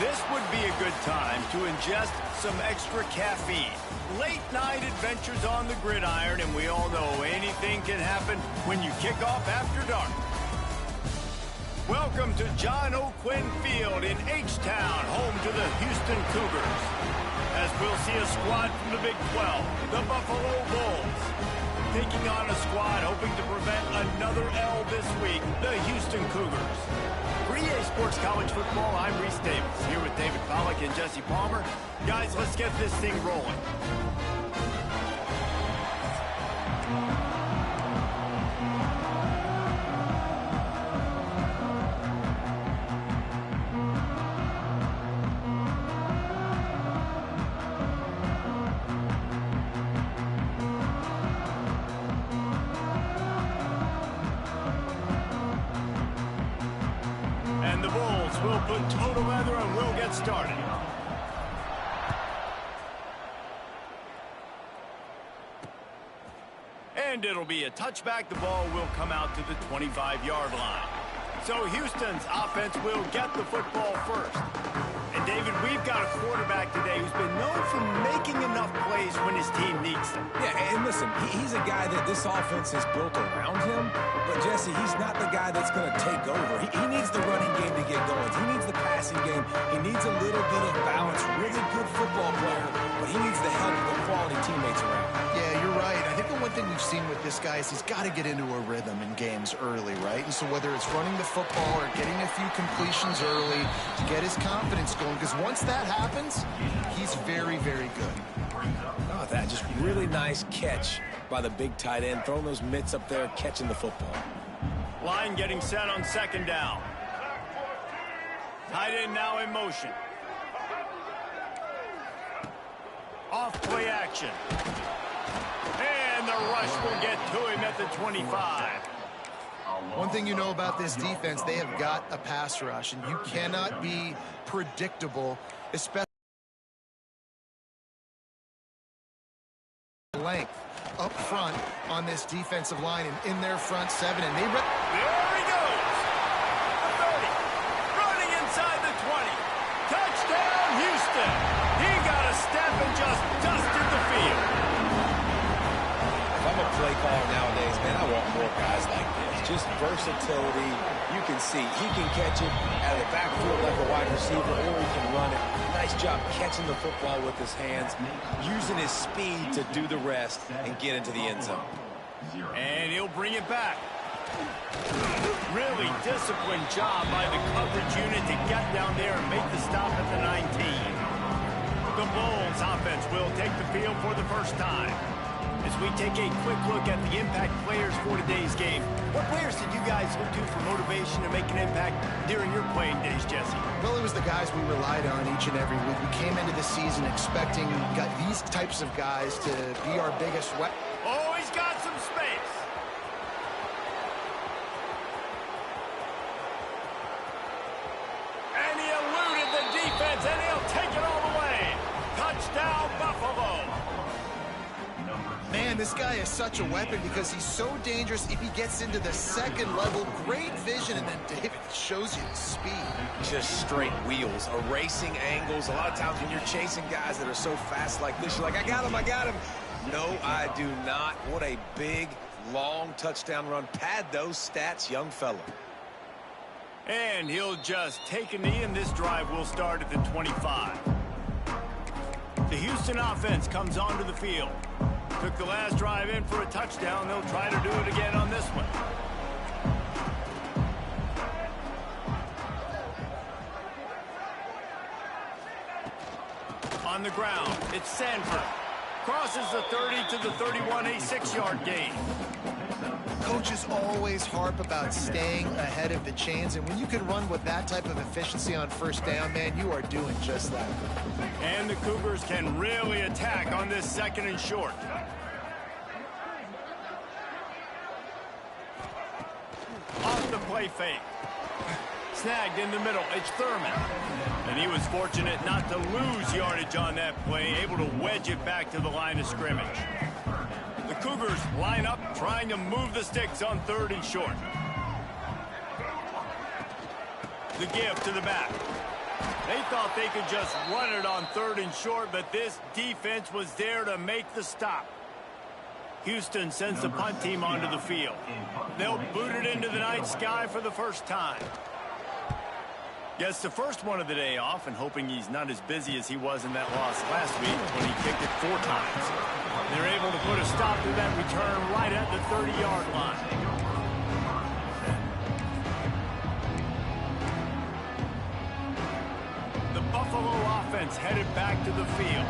This would be a good time to ingest some extra caffeine. Late night adventures on the gridiron, and we all know anything can happen when you kick off after dark. Welcome to John O'Quinn Field in H-Town, home to the Houston Cougars. As we'll see a squad from the Big 12, the Buffalo Bulls, taking on a squad hoping to prevent another L this week, the Houston Cougars. For EA Sports College Football, I'm Reese Davis, here with David Pollack and Jesse Palmer. Guys, let's get this thing rolling. And the Bulls will put total leather and we'll get started. And it'll be a touchback. The ball will come out to the 25-yard line. So Houston's offense will get the football first. And David, we've got a quarterback today who's been known for making enough plays when his team needs them. Yeah, and listen, he's a guy that this offense is built around him. But, Jesse, he's not the guy that's going to take over. He needs the running game to get going. He needs the passing game. He needs a little bit of balance. Really good football player, but he needs the help of the quality teammates around. Yeah, you're right. I think the one thing we've seen with this guy is he's got to get into a rhythm in games early, right? And so whether it's running the football or getting a few completions early to get his confidence going, because once that happens, he's very, very good. Oh, that just really nice catch by the big tight end, throwing those mitts up there, catching the football. Line getting set on second down. Tight end now in motion. Off play action. And the rush will get to him at the 25. One thing you know about this defense, they have got a pass rush, and you cannot be predictable, especially length up front on this defensive line and in their front seven. And there he goes. 30. Running inside the 20. Touchdown, Houston. He got a step and just dusted the field. If I'm a play caller nowadays, man, I want more guys like this. Just versatility. You can see he can catch it out of the backfield like a wide receiver, or he can run it. Nice job catching the football with his hands, using his speed to do the rest and get into the end zone. And he'll bring it back. Really disciplined job by the coverage unit to get down there and make the stop at the 19. The Bulls offense will take the field for the first time. As we take a quick look at the impact players for today's game, what players did you guys look to for motivation to make an impact during your playing days, Jesse? Well, it was the guys we relied on each and every week. We came into the season expecting these types of guys to be our biggest weapon. Oh, he's got some space. And he eluded the defense, and he'll take it all the way. Touchdown, Buffalo. Man, this guy is such a weapon because he's so dangerous if he gets into the second level. Great vision, and then David shows you the speed. Just straight wheels, erasing angles. A lot of times when you're chasing guys that are so fast like this, you're like, I got him, I got him. No, I do not. What a big, long touchdown run. Pad those stats, young fella. And he'll just take a knee, and this drive will start at the 25. The Houston offense comes onto the field. Took the last drive in for a touchdown. They'll try to do it again on this one. On the ground, it's Sanford. Crosses the 30 to the 31, a 6-yard gain. Coaches always harp about staying ahead of the chains, and when you can run with that type of efficiency on first down, man, you are doing just that. And the Cougars can really attack on this second and short. Off the play fake. Snagged in the middle. It's Thurman. And he was fortunate not to lose yardage on that play, able to wedge it back to the line of scrimmage. The Cougars line up, trying to move the sticks on third and short. The give to the back. They thought they could just run it on 3rd and short, but this defense was there to make the stop. Houston sends the punt team onto the field. They'll boot it into the night sky for the first time. Gets the first one of the day off, and hoping he's not as busy as he was in that loss last week when he kicked it 4 times. They're able to put a stop to that return right at the 30-yard line. The Buffalo offense headed back to the field.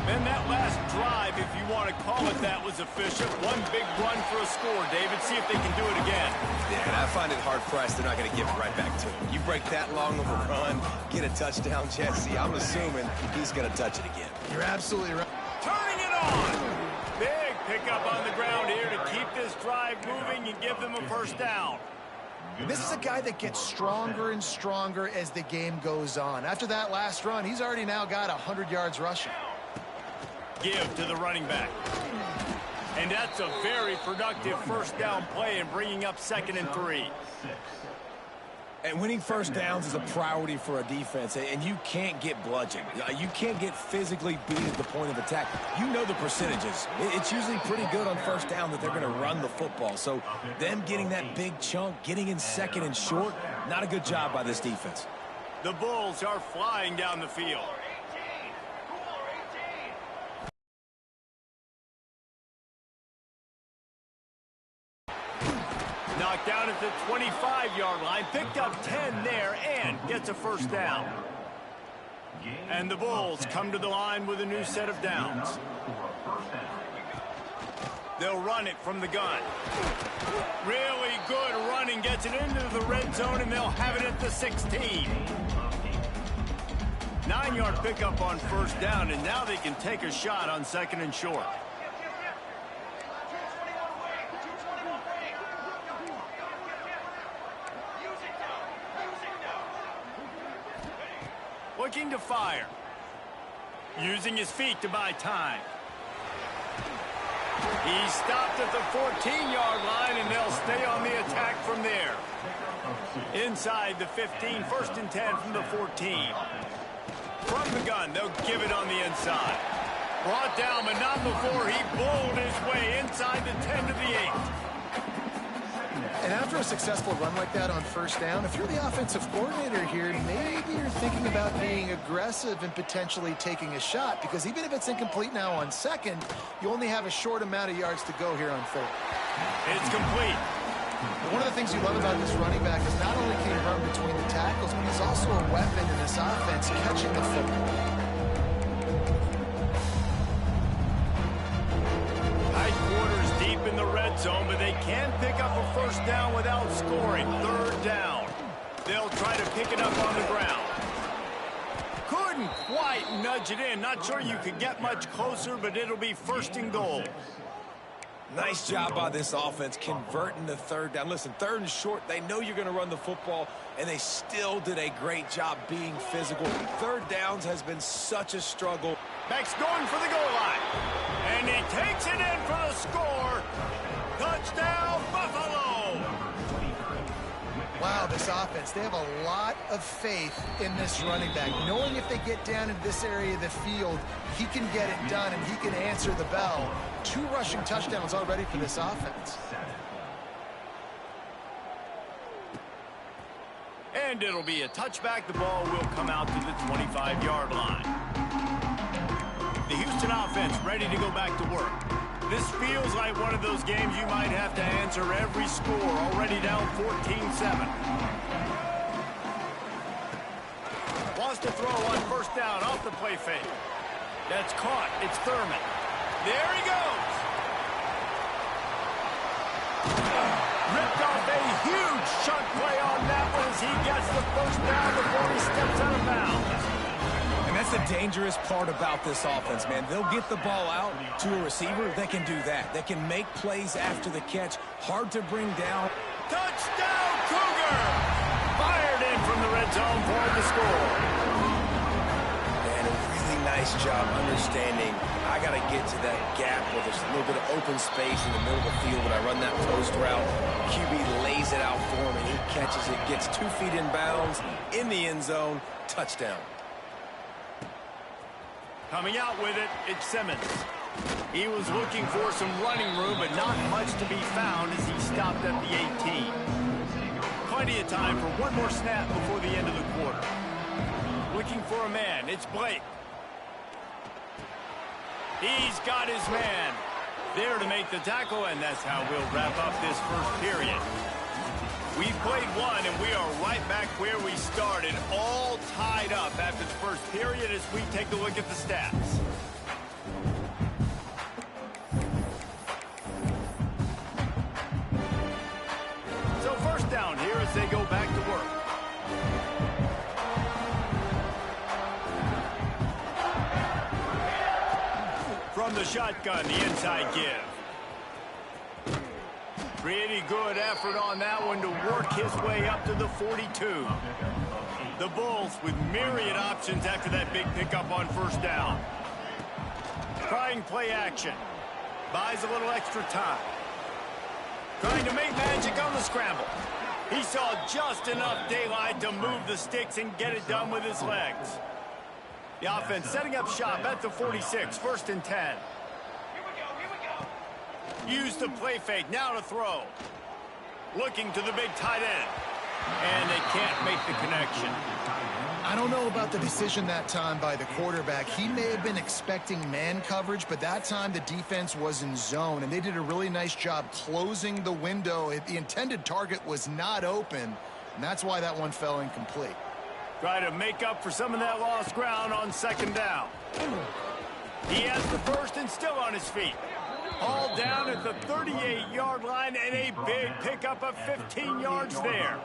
Then that last drive, if you want to call it that, was efficient. One big run for a score, David. See if they can do it again. Yeah, and I find it hard-pressed they're not going to give it right back to him. You break that long of a run, get a touchdown, Jesse, I'm assuming he's going to touch it again. You're absolutely right. Turning it on. Big pickup on the ground here to keep this drive moving and give them a first down. This is a guy that gets stronger and stronger as the game goes on. After that last run, he's already now got 100 yards rushing. Give to the running back. And that's a very productive first down play and bringing up 2nd and 3. And winning first downs is a priority for a defense, and you can't get bludgeoned. You can't get physically beat at the point of attack. You know the percentages. It's usually pretty good on first down that they're going to run the football. So them getting that big chunk, getting in 2nd and short, not a good job by this defense. The Bulls are flying down the field. Knocked down at the 25-yard line, picked up 10 there, and gets a first down. And the Bulls come to the line with a new set of downs. They'll run it from the gun. Really good running, gets it into the red zone, and they'll have it at the 16. 9-yard pickup on first down, and now they can take a shot on 2nd and short. Looking to fire. Using his feet to buy time. He stopped at the 14-yard line, and they'll stay on the attack from there. Inside the 15, 1st and 10 from the 14. From the gun, they'll give it on the inside. Brought down, but not before he bowled his way inside the 10 to the 8. And after a successful run like that on first down, if you're the offensive coordinator here, maybe you're thinking about being aggressive and potentially taking a shot, because even if it's incomplete now on 2nd, you only have a short amount of yards to go here on 3rd. It's complete. One of the things you love about this running back is not only can he run between the tackles, but he's also a weapon in this offense catching the football. In the red zone, but they can pick up a first down without scoring. 3rd down. They'll try to pick it up on the ground. Couldn't quite nudge it in. Not sure you could get much closer, but it'll be 1st and goal. Nice job by this offense converting the 3rd down. Listen, 3rd and short, they know you're going to run the football, and they still did a great job being physical. 3rd downs has been such a struggle. Max going for the goal line. And he takes it in for the score. Touchdown, Buffalo! Wow, this offense, they have a lot of faith in this running back, knowing if they get down in this area of the field, he can get it done and he can answer the bell. 2 rushing touchdowns already for this offense. And it'll be a touchback. The ball will come out to the 25-yard line. The Houston offense ready to go back to work. This feels like one of those games you might have to answer every score. Already down 14-7. Wants to throw on first down off the play fake. That's caught. It's Thurman. There he goes. Ripped off a huge chunk play on that one as he gets the first down before he steps out of bounds. And that's the dangerous part about this offense, man. They'll get the ball out to a receiver. They can do that. They can make plays after the catch. Hard to bring down. Touchdown, Cougar! Fired in from the red zone for the score. And a really nice job understanding I got to get to that gap where there's a little bit of open space in the middle of the field when I run that post route. QB lays it out for him, and he catches it, gets 2 feet in bounds, in the end zone, touchdown. Coming out with it, it's Simmons. He was looking for some running room, but not much to be found as he stopped at the 18. Plenty of time for one more snap before the end of the quarter. Looking for a man, it's Blake. He's got his man there to make the tackle, and that's how we'll wrap up this first period. We played one, and we are right back where we started, all tied up after the first period as we take a look at the stats. So first down here as they go back to work. From the shotgun, the inside give. Pretty good effort on that one to work his way up to the 42. The Bulls with myriad options after that big pickup on first down. Trying play action. Buys a little extra time. Trying to make magic on the scramble. He saw just enough daylight to move the sticks and get it done with his legs. The offense setting up shop at the 46, 1st and 10. Use the play fake, now to throw. Looking to the big tight end. And they can't make the connection. I don't know about the decision that time by the quarterback. He may have been expecting man coverage, but that time the defense was in zone, and they did a really nice job closing the window. The intended target was not open, and that's why that one fell incomplete. Try to make up for some of that lost ground on second down. He has the first and still on his feet. All down at the 38-yard line and a big pickup of 15 yards there.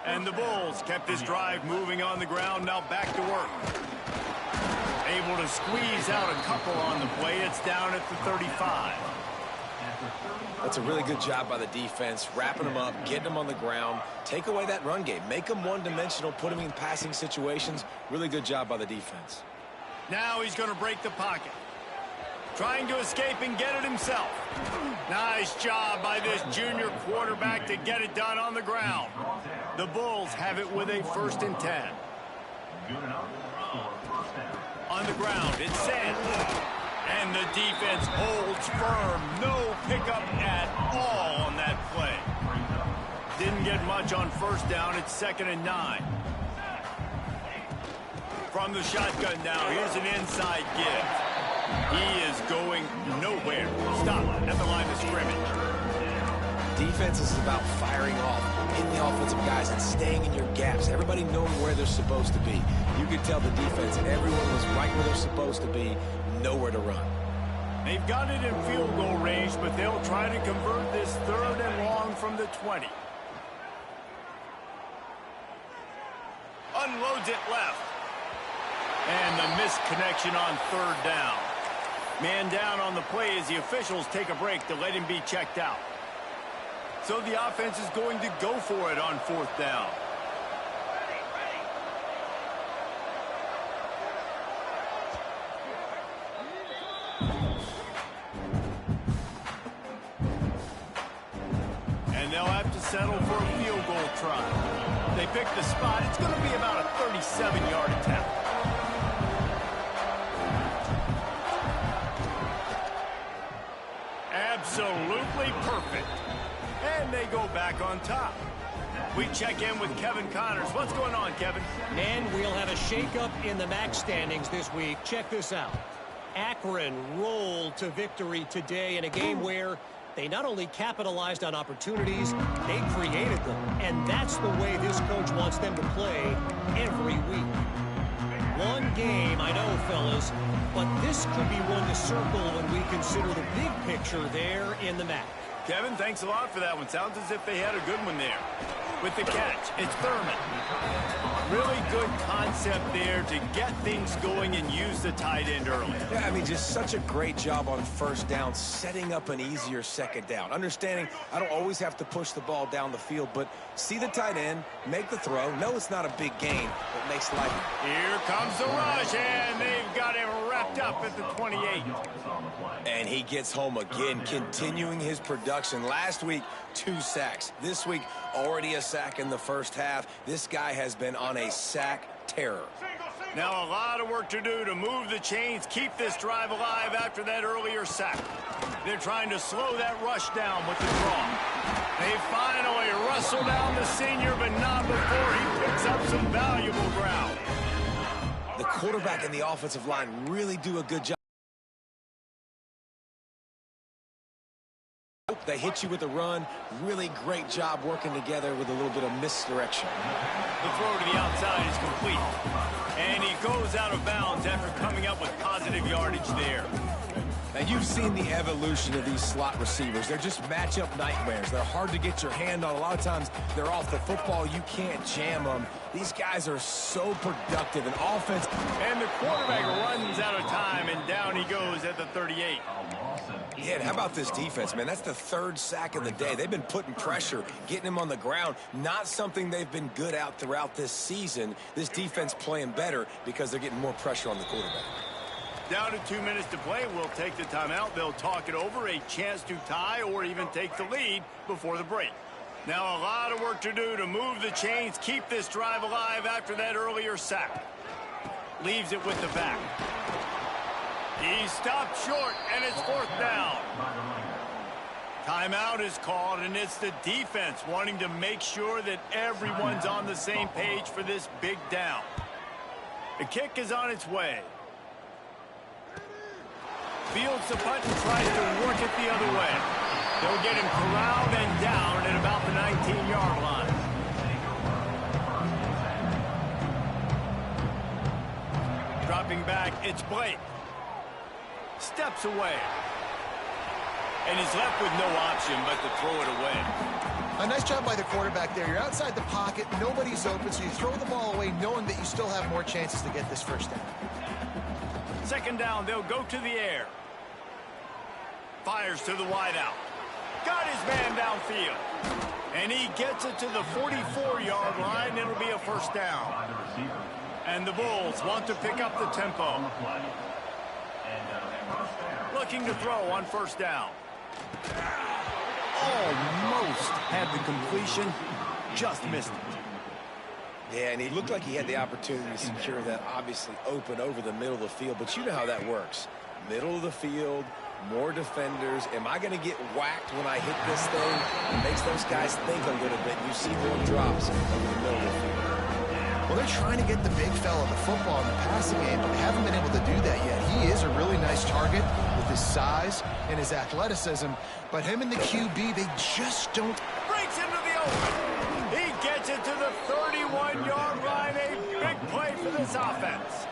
And the Bulls kept this drive moving on the ground, now back to work. Able to squeeze out a couple on the play. It's down at the 35. That's a really good job by the defense, wrapping them up, getting them on the ground, take away that run game, make them one-dimensional, put them in passing situations. Really good job by the defense. Now he's going to break the pocket. Trying to escape and get it himself. Nice job by this junior quarterback to get it done on the ground. The Bulls have it with a 1st and 10. On the ground, it's Sand. And the defense holds firm. No pickup at all on that play. Didn't get much on first down. It's 2nd and 9. From the shotgun now, here's an inside give. He is going nowhere. Stop at the line of scrimmage. Defense is about firing off, hitting the offensive guys, and staying in your gaps. Everybody knowing where they're supposed to be. You could tell the defense, everyone was right where they're supposed to be, nowhere to run. They've got it in field goal range, but they'll try to convert this 3rd and long from the 20. Unloads it left. And the missed connection on 3rd down. Man down on the play as the officials take a break to let him be checked out. So the offense is going to go for it on 4th down. And they'll have to settle for a field goal try. They pick the spot. It's going to be about a 37-yard attempt. Absolutely perfect. And they go back on top. We check in with Kevin Connors. What's going on, Kevin? And we'll have a shakeup in the MAC standings this week. Check this out. Akron rolled to victory today in a game where they not only capitalized on opportunities, they created them. And that's the way this coach wants them to play every week. One game, I know, fellas, but this could be one to circle when we consider the big picture there in the MAC. Kevin, thanks a lot for that one. Sounds as if they had a good one there. With the catch, it's Thurman. Really good concept there to get things going and use the tight end early. Yeah, I mean, just such a great job on first down, setting up an easier second down. Understanding I don't always have to push the ball down the field, but see the tight end, make the throw. No, it's not a big gain, but makes life. Here comes the rush, and they've got him wrapped up at the 28. And he gets home again, continuing his production. Last week, 2 sacks. This week, already a sack. sack in the first half. This guy has been on a sack terror. Now a lot of work to do to move the chains, keep this drive alive after that earlier sack. They're trying to slow that rush down with the draw. They finally wrestle down the senior, but not before he picks up some valuable ground. The quarterback and the offensive line really do a good job. They hit you with a run. Really great job working together with a little bit of misdirection. The throw to the outside is complete. And he goes out of bounds after coming up with positive yardage there. Now, you've seen the evolution of these slot receivers. They're just matchup nightmares. They're hard to get your hand on. A lot of times, they're off the football. You can't jam them. These guys are so productive in offense. And the quarterback runs out of time, and down he goes at the 38. Yeah, and how about this defense, man? That's the third sack of the day. They've been putting pressure, getting him on the ground. Not something they've been good at throughout this season. This defense playing better because they're getting more pressure on the quarterback. Down to 2 minutes to play. We'll take the timeout. They'll talk it over, a chance to tie or even take the lead before the break. Now a lot of work to do to move the chains, keep this drive alive after that earlier sack. Leaves it with the back. He stopped short, and it's fourth down. Timeout is called, and it's the defense wanting to make sure that everyone's on the same page for this big down. The kick is on its way. Fields the punt and tries to work it the other way. They'll get him corralled and down at about the 19-yard line. Dropping back, it's Blake. Steps away. And he's left with no option but to throw it away. A nice job by the quarterback there. You're outside the pocket, nobody's open, so you throw the ball away knowing that you still have more chances to get this first down. Second down, they'll go to the air. Fires to the wideout. Got his man downfield. And he gets it to the 44-yard line. It'll be a first down. And the Bulls want to pick up the tempo. Looking to throw on first down. Almost had the completion. Just missed it. Yeah, and he looked like he had the opportunity to secure that obviously open over the middle of the field, but you know how that works. Middle of the field, more defenders. Am I going to get whacked when I hit this thing? It makes those guys think a little bit. You see more drops over the middle of the field. Well, they're trying to get the big fella the football in the passing game, but they haven't been able to do that yet. He is a really nice target with his size and his athleticism, but him and the QB, they just don't. Breaks into the open. He gets it to the 31-yard line. A big play for this offense.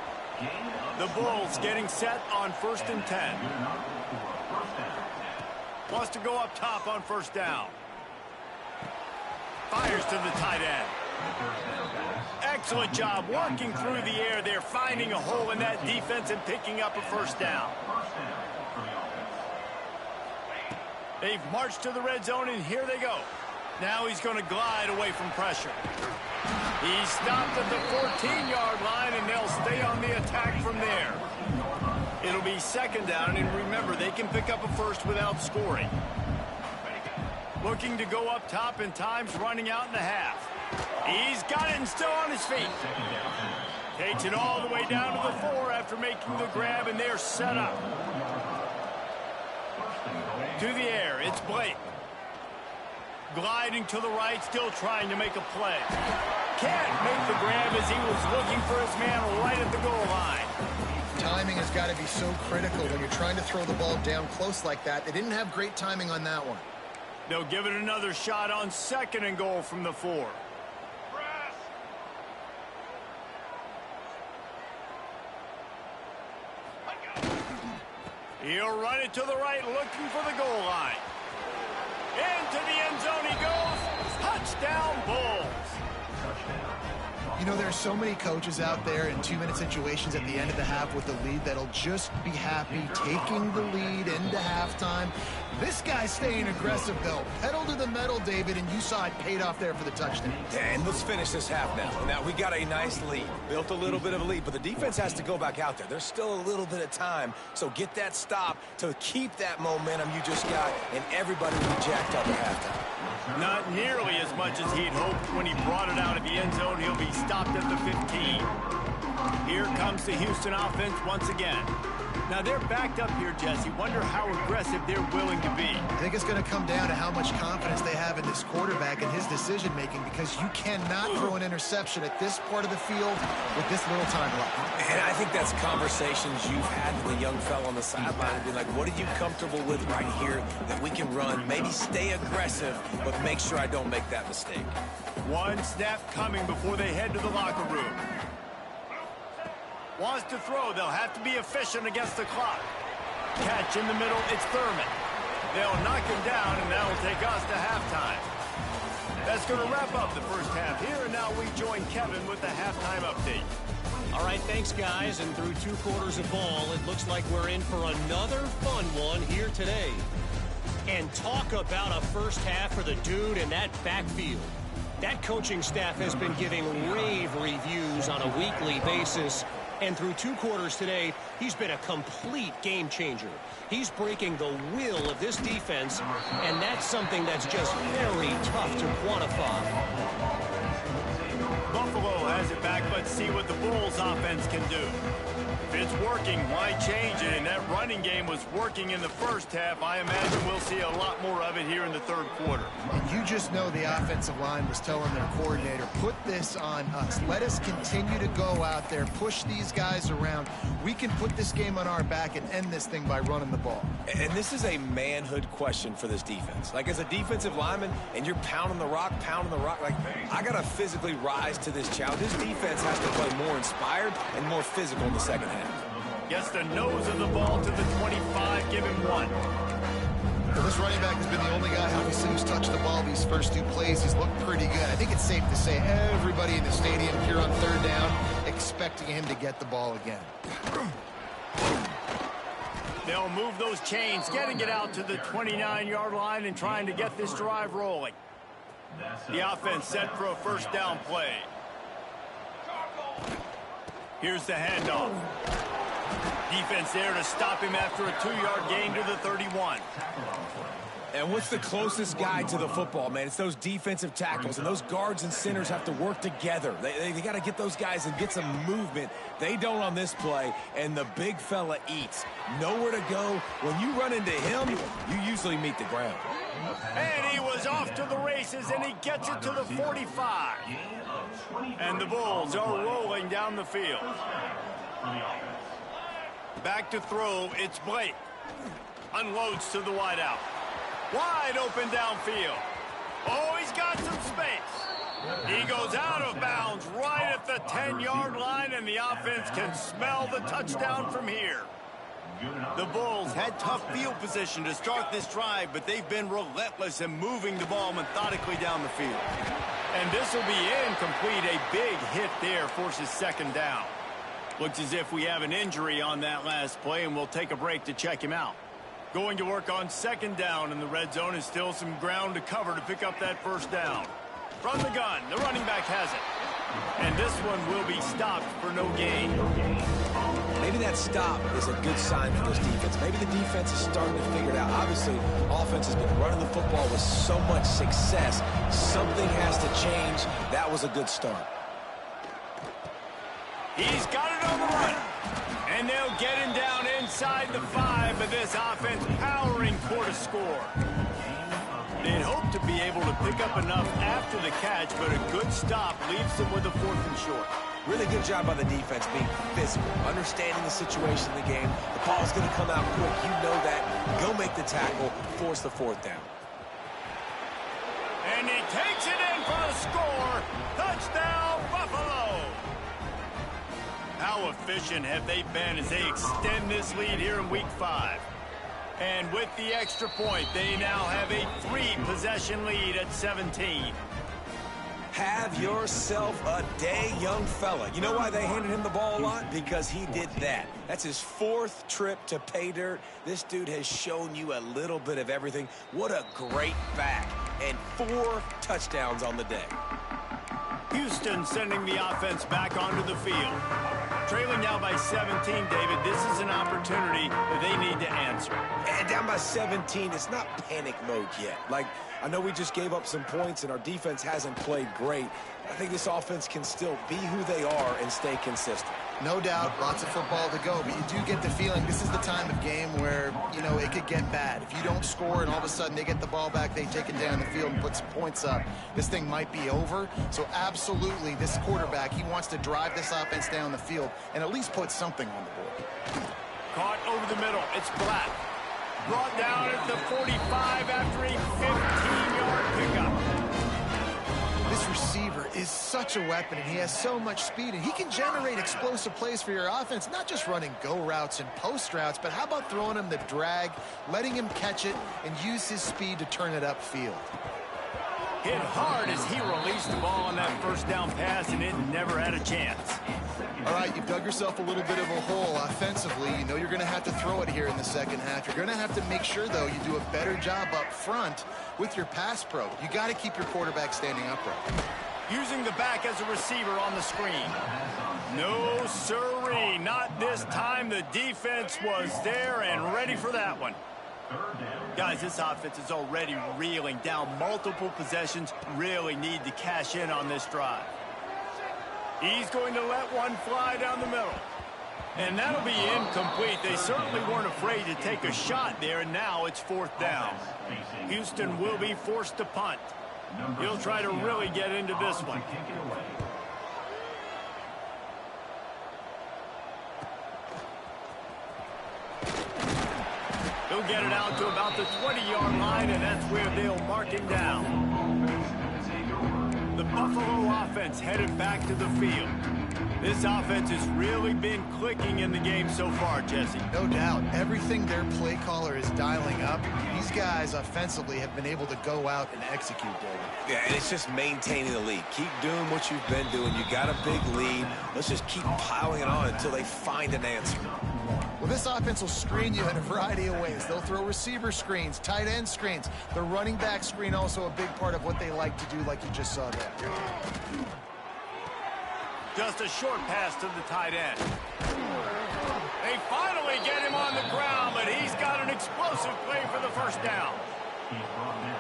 The Bulls getting set on 1st and 10. Wants to go up top on first down. Fires to the tight end. Excellent job working through the air there, finding a hole in that defense and picking up a first down. They've marched to the red zone, and here they go. Now he's going to glide away from pressure. He stopped at the 14-yard line, and they'll stay on the attack from there. It'll be second down, and remember, they can pick up a first without scoring. Looking to go up top, and time's running out in the half. He's got it and still on his feet. Takes it all the way down to the 4 after making the grab, and they're set up. To the air, it's Blake. Gliding to the right, still trying to make a play. Can't make the grab as he was looking for his man right at the goal line. Timing has got to be so critical when you're trying to throw the ball down close like that. They didn't have great timing on that one. They'll give it another shot on 2nd and goal from the 4. He'll run it to the right, looking for the goal line. Into the end zone he goes. Touchdown, Bulls. You know, there are so many coaches out there in 2-minute situations at the end of the half with the lead that'll just be happy taking the lead into halftime. This guy's staying aggressive, though. Pedal to the metal, David, and you saw it paid off there for the touchdown. And let's finish this half now. Now, we got a nice lead. Built a little bit of a lead, but the defense has to go back out there. There's still a little bit of time, so get that stop to keep that momentum you just got, and everybody will be jacked up at halftime. Not nearly as much as he'd hoped when he brought it out of the end zone. He'll be stopped at the 15. Here comes the Houston offense once again. Now, they're backed up here, Jesse. Wonder how aggressive they're willing to be. I think it's going to come down to how much confidence they have in this quarterback and his decision-making, because you cannot throw an interception at this part of the field with this little time left. And I think that's conversations you've had with the young fella on the sideline and be like, what are you comfortable with right here that we can run? Maybe stay aggressive, but make sure I don't make that mistake. One snap coming before they head to the locker room. Wants to throw. They'll have to be efficient against the clock. Catch in the middle. It's Thurman. They'll knock him down, and that'll take us to halftime. That's going to wrap up the first half here, and now we join Kevin with the halftime update. All right, thanks, guys. And through 2 quarters of ball, it looks like we're in for another fun one here today. And talk about a first half for the dude in that backfield. That coaching staff has been giving rave reviews on a weekly basis. And through 2 quarters today, he's been a complete game changer. He's breaking the will of this defense, and that's something that's just very tough to quantify. Buffalo has it back. Let's see what the Bulls offense can do. If it's working, why change it? And that running game was working in the first half. I imagine we'll see a lot more of it here in the third quarter. And you just know the offensive line was telling their coordinator, put this on us. Let us continue to go out there, push these guys around. We can put this game on our back and end this thing by running the ball. And this is a manhood question for this defense. Like, as a defensive lineman, and you're pounding the rock, like, I got to physically rise to this challenge. This defense has to play more inspired and more physical in the second half. Gets the nose of the ball to the 25, give him 1. Well, this running back has been the only guy, obviously, who's touched the ball these first 2 plays. He's looked pretty good. I think it's safe to say everybody in the stadium here on third down expecting him to get the ball again. They'll move those chains, getting it out to the 29-yard line and trying to get this drive rolling. The offense set for a first down play. Here's the handoff. Defense there to stop him after a 2-yard gain to the 31. And what's the closest guy to the football, man? It's those defensive tackles, and those guards and centers have to work together. They got to get those guys and get some movement. They don't on this play, and the big fella eats. Nowhere to go. When you run into him, you usually meet the ground. And he was off to the races, and he gets it to the 45. And the Bulls are rolling down the field. Back to throw, it's Blake. Unloads to the wideout. Wide open downfield. Oh, he's got some space. He goes out of bounds right at the 10-yard line, and the offense can smell the touchdown from here. The Bulls had tough field position to start this drive, but they've been relentless in moving the ball methodically down the field. And this will be incomplete. A big hit there forces second down. Looks as if we have an injury on that last play, and we'll take a break to check him out. Going to work on second down in the red zone is still some ground to cover to pick up that first down. From the gun, the running back has it. And this one will be stopped for no gain. Maybe that stop is a good sign for this defense. Maybe the defense is starting to figure it out. Obviously, offense has been running the football with so much success. Something has to change. That was a good start. He's got it on the run. And they'll get him down inside the 5, but this offense powering for the score. They'd hope to be able to pick up enough after the catch, but a good stop leaves them with a 4th and short. Really good job by the defense being physical, understanding the situation in the game. The ball's going to come out quick. You know that. Go make the tackle, force the 4th down. And he takes it in for a score. Touchdown, Buffalo. How efficient have they been as they extend this lead here in Week 5? And with the extra point, they now have a 3-possession lead at 17. Have yourself a day, young fella. You know why they handed him the ball a lot? Because he did that. That's his 4th trip to pay dirt. This dude has shown you a little bit of everything. What a great back. And 4 touchdowns on the day. Houston sending the offense back onto the field. Trailing now by 17, David. This is an opportunity that they need to answer. And down by 17, it's not panic mode yet. Like, I know we just gave up some points and our defense hasn't played great. I think this offense can still be who they are and stay consistent. No doubt, lots of football to go, but you do get the feeling this is the time of game where, you know, it could get bad. If you don't score and all of a sudden they get the ball back, they take it down the field and put some points up, this thing might be over. So absolutely, this quarterback, he wants to drive this offense down the field and at least put something on the board. Caught over the middle. It's Black. Brought down at the 45 after a 15-yard pickup. This receiver is such a weapon, and he has so much speed, and he can generate explosive plays for your offense, not just running go routes and post routes, but how about throwing him the drag, letting him catch it, and use his speed to turn it upfield. Hit hard as he released the ball on that first down pass, and it never had a chance. All right, you've dug yourself a little bit of a hole offensively. You know you're going to have to throw it here in the second half. You're going to have to make sure, though, you do a better job up front with your pass pro. You got to keep your quarterback standing upright. Using the back as a receiver on the screen. No siree, not this time. The defense was there and ready for that one. Guys, this offense is already reeling down multiple possessions. Really need to cash in on this drive. He's going to let one fly down the middle. And that'll be incomplete. They certainly weren't afraid to take a shot there, and now it's fourth down. Houston will be forced to punt. He'll try to really get into this one. He'll get it out to about the 20-yard line, and that's where they'll mark him down. The Buffalo offense headed back to the field. This offense has really been clicking in the game so far, Jesse. No doubt. Everything their play caller is dialing up, these guys offensively have been able to go out and execute, David. Yeah, and it's just maintaining the lead. Keep doing what you've been doing. You got a big lead. Let's just keep piling it on until they find an answer. Well, this offense will screen you in a variety of ways. They'll throw receiver screens, tight end screens. The running back screen also a big part of what they like to do, like you just saw there. Just a short pass to the tight end. They finally get him on the ground, but he's got an explosive play for the first down.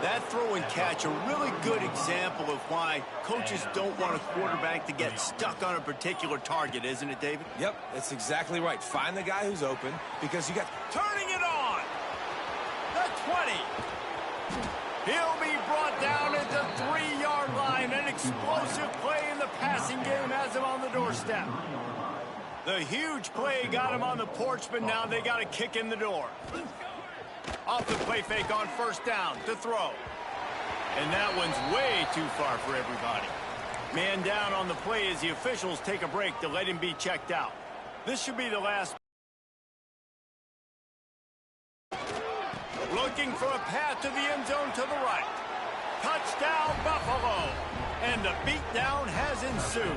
That throw and catch, a really good example of why coaches don't want a quarterback to get stuck on a particular target, isn't it, David? Yep, that's exactly right. Find the guy who's open because you got... Turning it on! The 20. He'll be brought down at the 3-yard line. An explosive play in the passing game has him on the doorstep. The huge play got him on the porch, but now they got to kick in the door. Off the play fake on first down to throw. And that one's way too far for everybody. Man down on the play as the officials take a break to let him be checked out. This should be the last. Looking for a path to the end zone to the right. Touchdown, Buffalo. And the beatdown has ensued.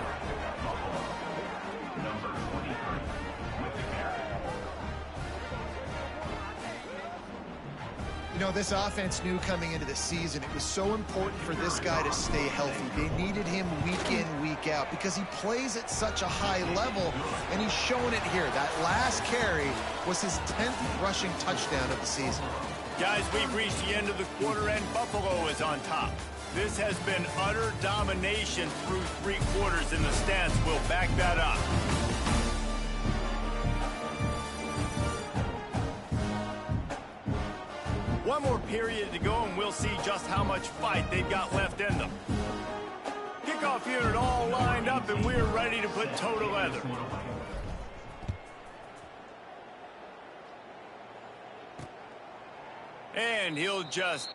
You know, this offense knew coming into the season it was so important for this guy to stay healthy. They needed him week in, week out because he plays at such a high level, and he's shown it here. That last carry was his 10th rushing touchdown of the season. Guys, we've reached the end of the quarter, and Buffalo is on top. This has been utter domination through 3 quarters, and the stats will back that up. One more period to go, and we'll see just how much fight they've got left in them. Kickoff unit all lined up, and we're ready to put toe to leather. And he'll just...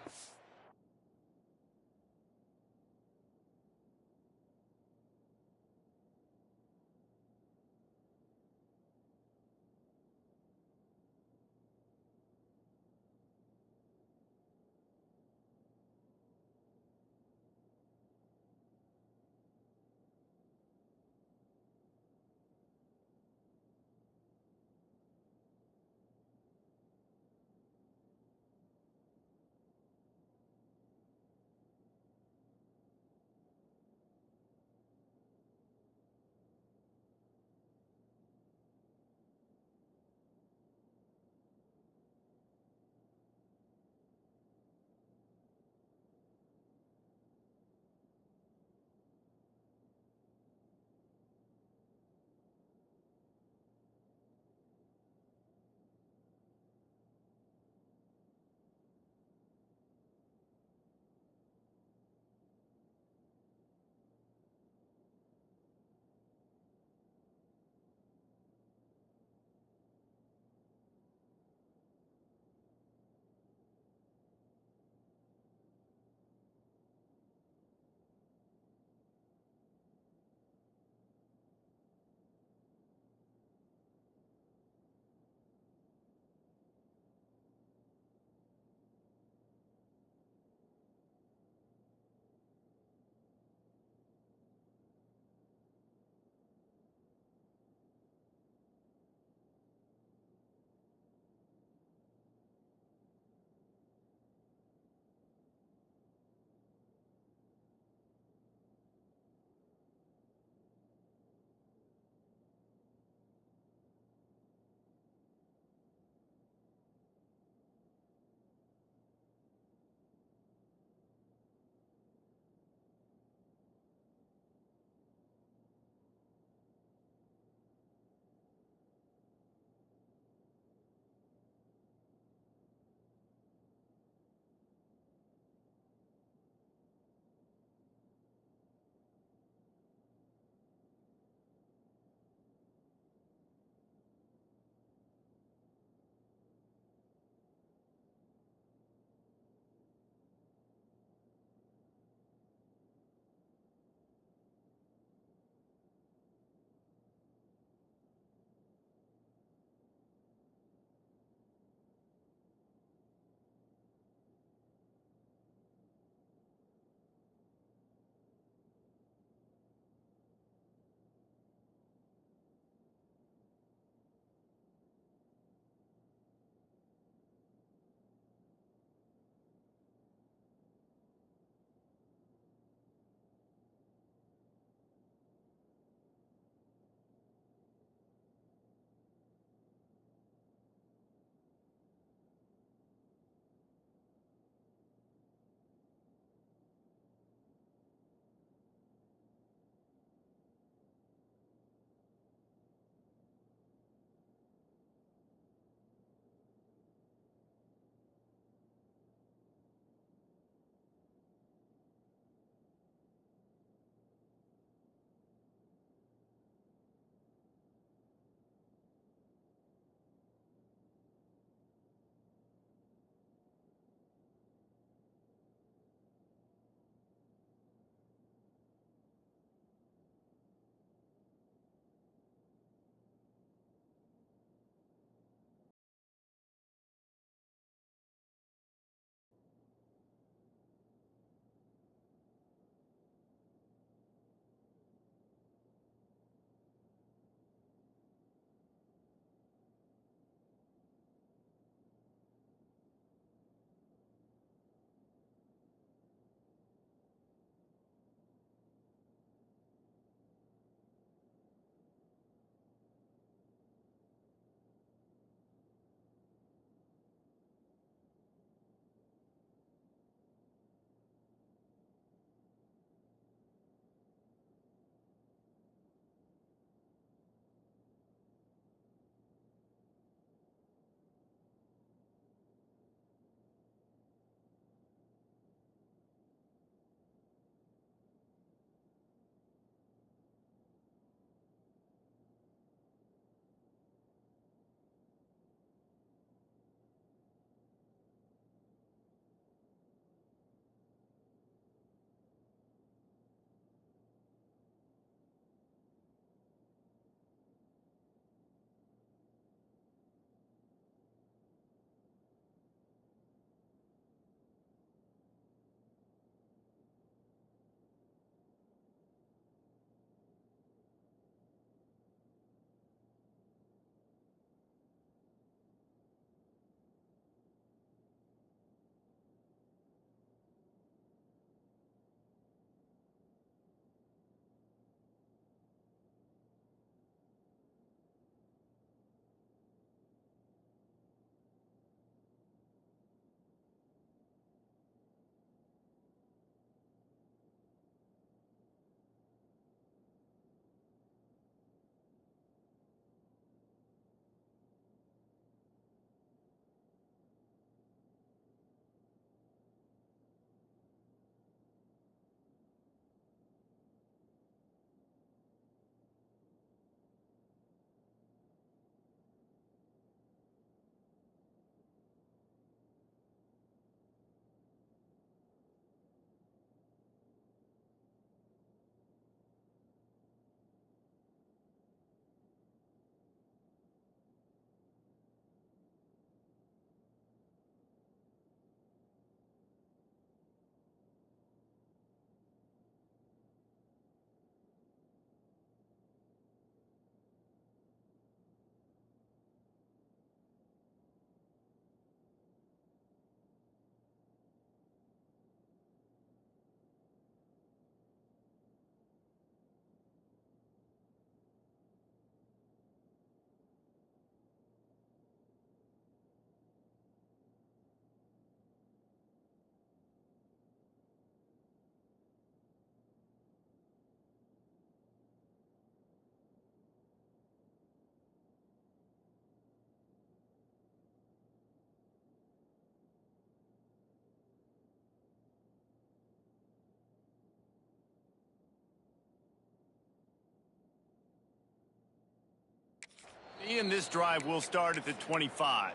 and this drive will start at the 25.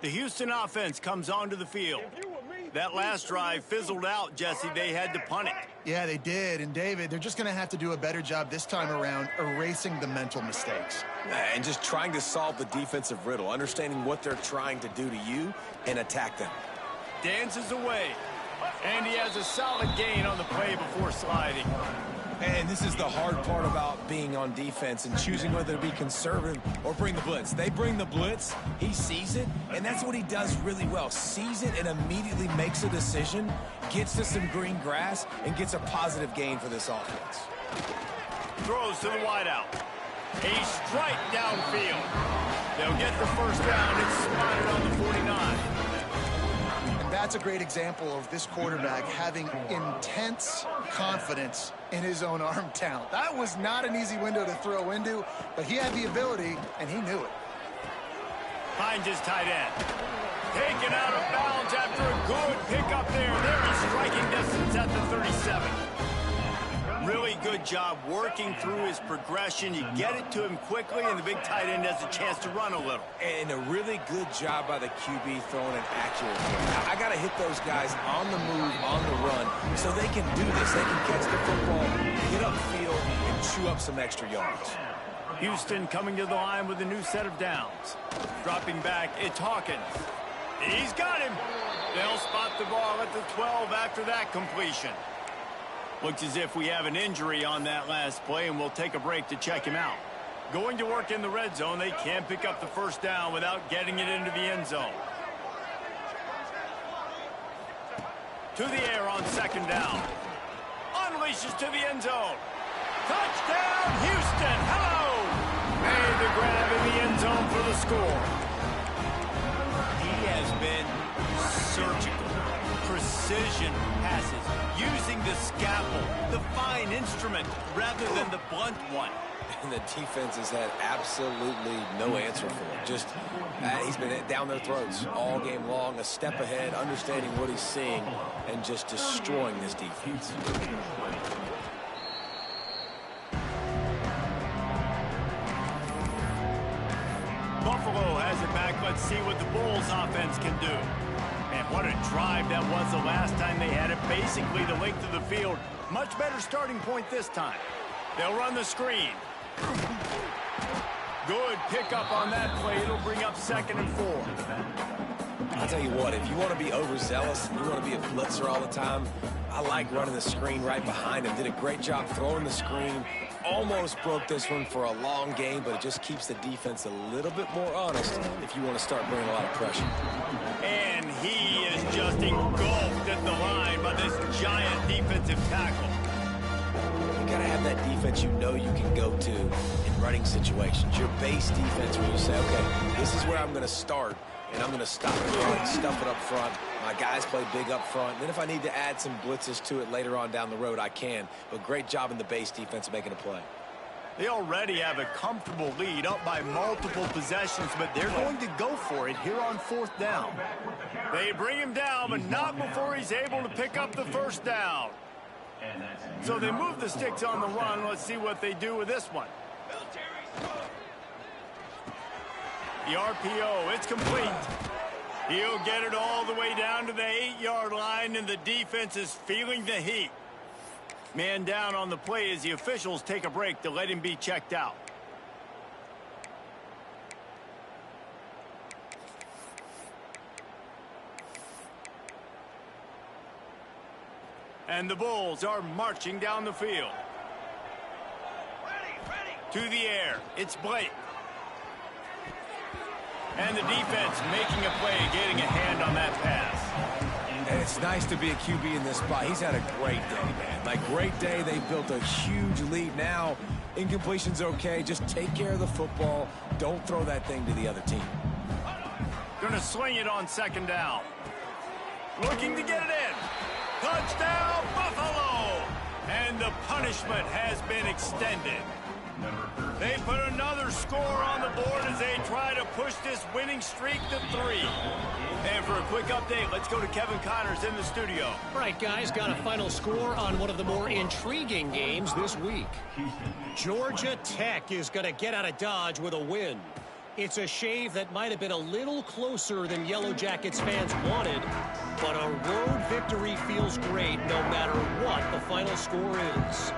The Houston offense comes onto the field. That last drive fizzled out, Jesse. They had to punt it. Yeah, they did. And, David, they're just going to have to do a better job this time around erasing the mental mistakes. And just trying to solve the defensive riddle, understanding what they're trying to do to you and attack them. Dances away. And he has a solid gain on the play before sliding. And this is the hard part about being on defense and choosing whether to be conservative or bring the blitz. They bring the blitz, he sees it, and that's what he does really well. Sees it and immediately makes a decision, gets to some green grass, and gets a positive gain for this offense. Throws to the wideout. A strike downfield. They'll get the first down. It's spotted on the 49. That's a great example of this quarterback having intense confidence in his own arm talent. That was not an easy window to throw into, but he had the ability, and he knew it. Finds his tight end. Taken out of bounds after a good pickup there. They're in striking distance at the 37. Really good job working through his progression. You get it to him quickly, and the big tight end has a chance to run a little. And a really good job by the QB throwing an accurate hit. I got to hit those guys on the move, on the run, so they can do this. They can catch the football, get upfield, and chew up some extra yards. Houston coming to the line with a new set of downs. Dropping back, it's Hawkins. He's got him. They'll spot the ball at the 12 after that completion. Looks as if we have an injury on that last play, and we'll take a break to check him out. Going to work in the red zone, they can't pick up the first down without getting it into the end zone. To the air on second down. Unleashes to the end zone. Touchdown, Houston! Hello! Made the grab in the end zone for the score. He has been surgical. Precision passes, using the scalpel, the fine instrument, rather than the blunt one. And the defense has had absolutely no answer for him. Just, he's been down their throats all game long, a step ahead, understanding what he's seeing, and just destroying this defense. Buffalo has it back. Let's see what the Bulls offense can do. And what a drive that was the last time they had it. Basically the length of the field. Much better starting point this time. They'll run the screen. Good pickup on that play. It'll bring up 2nd and 4. I'll tell you what, if you want to be overzealous and you want to be a blitzer all the time, I like running the screen right behind him. Did a great job throwing the screen. Almost broke this one for a long game, but it just keeps the defense a little bit more honest if you want to start bringing a lot of pressure. And he is just engulfed at the line by this giant defensive tackle. You got to have that defense you know you can go to in running situations. Your base defense where you say, okay, this is where I'm going to start, and I'm going to stop it front, stuff it up front. My guys play big up front. Then if I need to add some blitzes to it later on down the road, I can. But great job in the base defense making a play. They already have a comfortable lead, up by multiple possessions, but they're going to go for it here on 4th down. They bring him down, but not before he's able to pick up the first down. So they move the sticks on the run. Let's see what they do with this one. The RPO, it's complete. He'll get it all the way down to the 8-yard line, and the defense is feeling the heat. Man down on the play as the officials take a break to let him be checked out. And the Bulls are marching down the field. To the air, it's Blake. And the defense making a play, getting a hand on that pass. And it's nice to be a QB in this spot. He's had a great day, man. Like, great day. They built a huge lead. Now, incompletion's okay. Just take care of the football. Don't throw that thing to the other team. Gonna swing it on 2nd down. Looking to get it in. Touchdown, Buffalo! And the punishment has been extended. They put another score on the board as they try to push this winning streak to 3. And for a quick update, let's go to Kevin Connors in the studio. All right, guys, got a final score on one of the more intriguing games this week. Georgia Tech is going to get out of Dodge with a win. It's a shave that might have been a little closer than Yellow Jackets fans wanted, but a road victory feels great no matter what the final score is.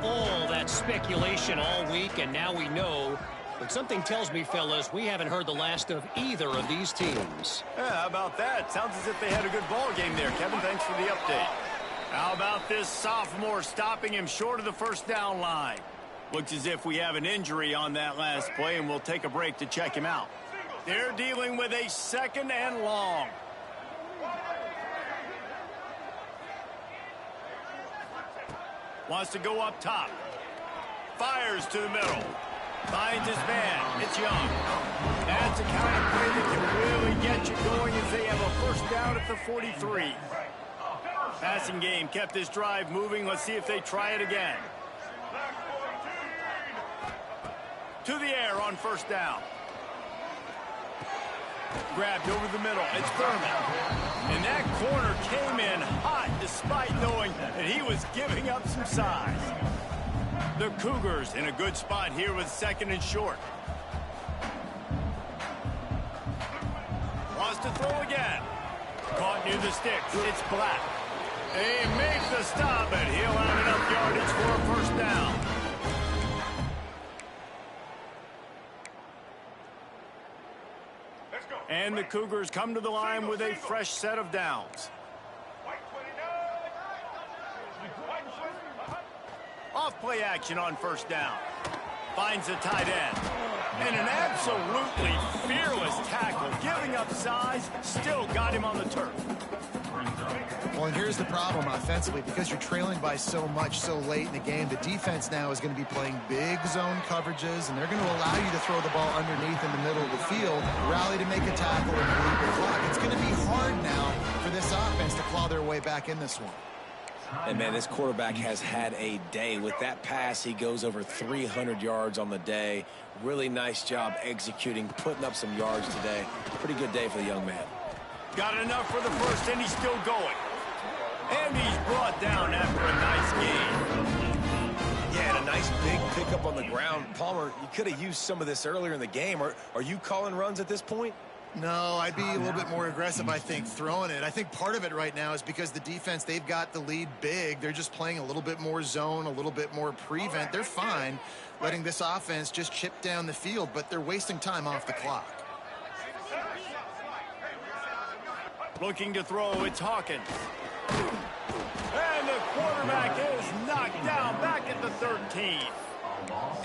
All that speculation all week, and now we know. But something tells me, fellas, we haven't heard the last of either of these teams. Yeah, how about that? Sounds as if they had a good ball game there. Kevin, thanks for the update. How about this sophomore stopping him short of the first down line? Looks as if we have an injury on that last play, and we'll take a break to check him out. They're dealing with a second and long. Wants to go up top. Fires to the middle. Finds his man. It's Young. That's the kind of play that can really get you going as they have a first down at the 43. Passing game kept this drive moving. Let's see if they try it again. To the air on first down. Grabbed over the middle. It's Thurman. And that corner came in hot despite knowing that he was giving up some size. The Cougars in a good spot here with second and short. Wants to throw again. Caught near the sticks. It's Black. He makes the stop, and he'll have enough yardage for a first down. And the Cougars come to the line with a fresh set of downs. Off play action on first down. Finds the tight end. And an absolutely fearless tackle. Giving up size, still got him on the turf. Well, and here's the problem offensively. Because you're trailing by so much so late in the game, the defense now is going to be playing big zone coverages, and they're going to allow you to throw the ball underneath in the middle of the field, rally to make a tackle, and bleed the clock. It's going to be hard now for this offense to claw their way back in this one. And, man, this quarterback has had a day. With that pass, he goes over 300 yards on the day. Really nice job executing, putting up some yards today. Pretty good day for the young man. Got enough for the first, and he's still going. And he's brought down after a nice game. Yeah, and a nice big pickup on the ground. Palmer, you could have used some of this earlier in the game. Are you calling runs at this point? No, I'd be a little bit more aggressive, I think, throwing it. I think part of it right now is because the defense, they've got the lead big. They're just playing a little bit more zone, a little bit more prevent. They're fine letting this offense just chip down the field, but they're wasting time off the clock. Looking to throw, it's Hawkins. And the quarterback is knocked down back at the 13.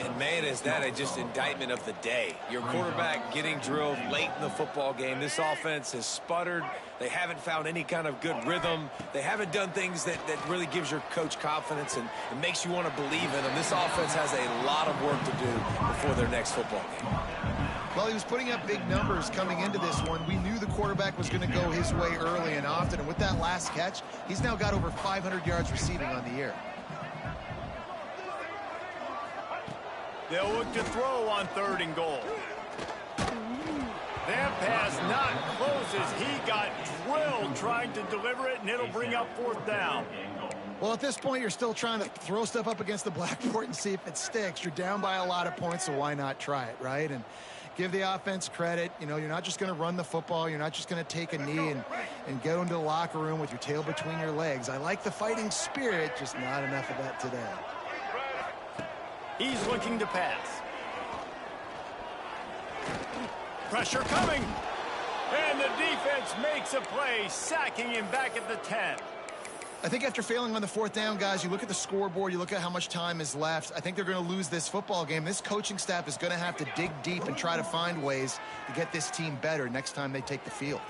And, man, is that just indictment of the day. Your quarterback getting drilled late in the football game. This offense has sputtered. They haven't found any kind of good rhythm. They haven't done things that really gives your coach confidence and it makes you want to believe in them. This offense has a lot of work to do before their next football game. Well, he was putting up big numbers coming into this one. We knew the quarterback was going to go his way early and often. And with that last catch, he's now got over 500 yards receiving on the year. They'll look to throw on third and goal. That pass not close as he got drilled trying to deliver it, and it'll bring up fourth down. Well, at this point, you're still trying to throw stuff up against the blackboard and see if it sticks. You're down by a lot of points, so why not try it, right? And give the offense credit. You know, you're not just going to run the football. You're not just going to take a knee and go into the locker room with your tail between your legs. I like the fighting spirit, just not enough of that today. He's looking to pass. Pressure coming. And the defense makes a play, sacking him back at the 10. I think after failing on the fourth down, guys, you look at the scoreboard, you look at how much time is left. I think they're going to lose this football game. This coaching staff is going to have to dig deep and try to find ways to get this team better next time they take the field.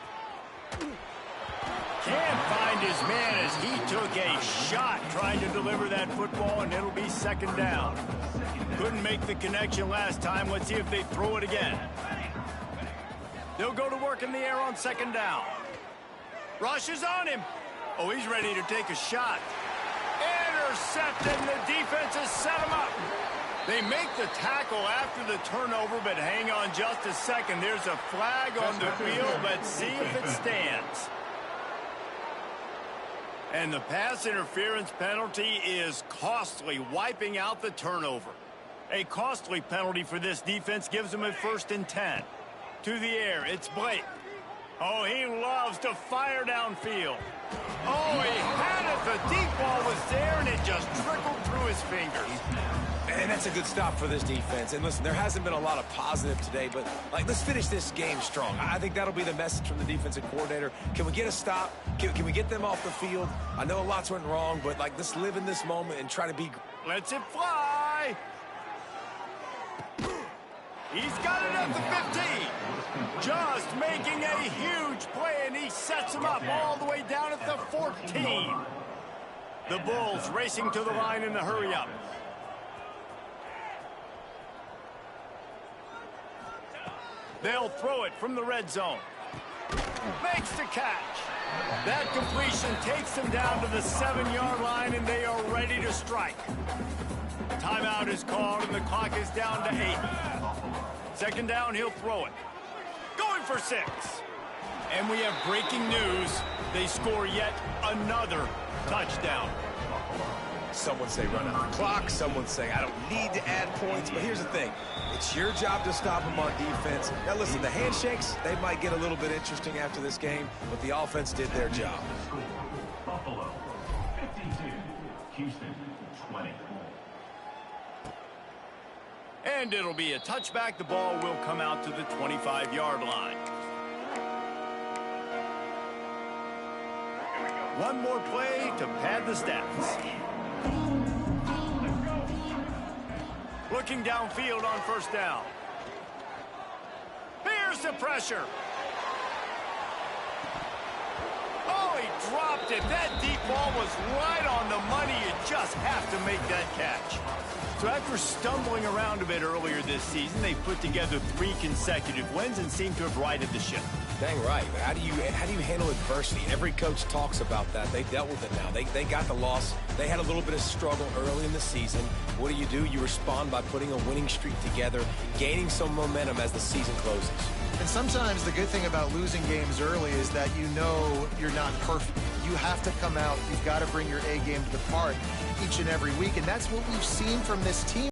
Can't find his man as he took a shot trying to deliver that football, and it'll be second down. Couldn't make the connection last time. Let's see if they throw it again. They'll go to work in the air on second down. Rush is on him. Oh, he's ready to take a shot. Intercepted, and the defense has set him up. They make the tackle after the turnover, but hang on just a second. There's a flag on the field. Let's see if it stands. And the pass interference penalty is costly, wiping out the turnover. A costly penalty for this defense gives them a 1st and 10. To the air, it's Blake. Oh, he loves to fire downfield. Oh, he had it. The deep ball was there, and it just trickled through his fingers. And that's a good stop for this defense. And listen, there hasn't been a lot of positive today, but let's finish this game strong. I think that'll be the message from the defensive coordinator. Can we get a stop? Can we get them off the field? I know lots went wrong, but let's live in this moment and try to be. Lets it fly. He's got it at the 15. Just making a huge play, and he sets him up all the way down at the 14. The Bulls racing to the line in the hurry-up. They'll throw it from the red zone. Makes the catch. That completion takes them down to the 7-yard line, and they are ready to strike. Timeout is called, and the clock is down to 8. 2nd down, he'll throw it. Going for 6. And we have breaking news. They score yet another touchdown. Someone say run out the clock. Someone say I don't need to add points. But here's the thing. It's your job to stop them on defense. Now, listen, the handshakes, they might get a little bit interesting after this game, but the offense did their job. Buffalo, 52. Houston, 24. And it'll be a touchback. The ball will come out to the 25-yard line. One more play to pad the stats. Looking downfield on 1st down. Here's the pressure. Oh, he dropped it. That deep ball was right on the money. You just have to make that catch. So after stumbling around a bit earlier this season, they put together 3 consecutive wins and seem to have righted the ship. Dang right. How do you handle adversity? Every coach talks about that. They dealt with it now. They got the loss. They had a little bit of struggle early in the season. What do? You respond by putting a winning streak together, gaining some momentum as the season closes. And sometimes the good thing about losing games early is that you know you're not perfect. You have to come out. You've got to bring your A game to the park each and every week. And that's what we've seen from this team.